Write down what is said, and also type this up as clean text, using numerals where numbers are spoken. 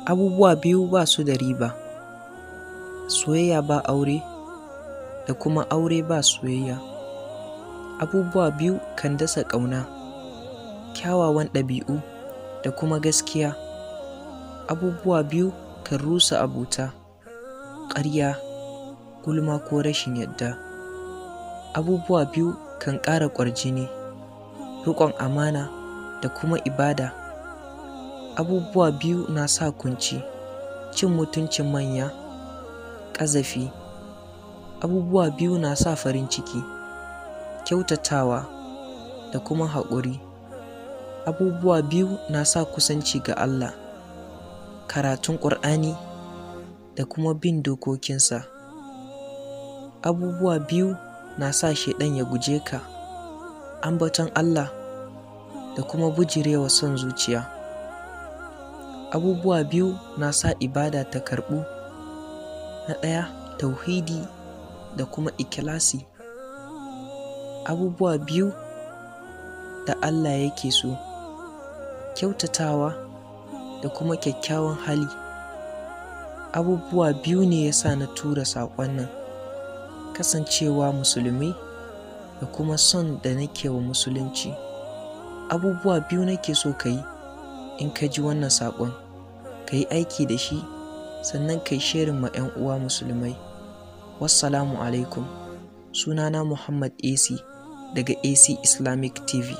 Abubuwa biyu ba su da riba: soyayya ba aure da kuma aure ba soyayya. Abubuwa biyu kan dasa ƙauna, kyawawan ɗabi'u da kuma gaskiya. Abubuwa biyu kan rusa abota, ƙarya, gulma ko rashin yadda. Abubuwa biyu kan ƙara ƙwarjini, riƙon amana da kuma ibada. Abubuwa biyu na sa kunci, cin mutuncin manya, ƙazafi. Abubuwa biyu na sa farin ciki, kyautatawa da kuma haƙuri. Abubuwa biyu na sa kusanci ga Allah, karatun Ƙur'ani da kuma bin dokokinsa. Abubuwa biyu na sa shaiɗan ya guje ka, ambaton Allah da kuma bijirewa son zuciya. Abubuwa biyu na sa ibada ta karɓu: na ɗaya, tauhidi da kuma ikhlasi. Abubuwa biyu da Allah yake so: kyautatawa da kuma kyakkyawan hali. Abubuwa biyu ne ya sa na tura saƙon nan: kasancewa musulmi da kuma son da nake wa musulunci. Abubuwa biyu nake so ka yi in ka ji wannan saƙon: ka yi aiki da shi, sannan ka yi sharing ma 'yan uwa musulmai. Wassalamu alaikum. Sunana Muhammad AC daga AC Islamic TV.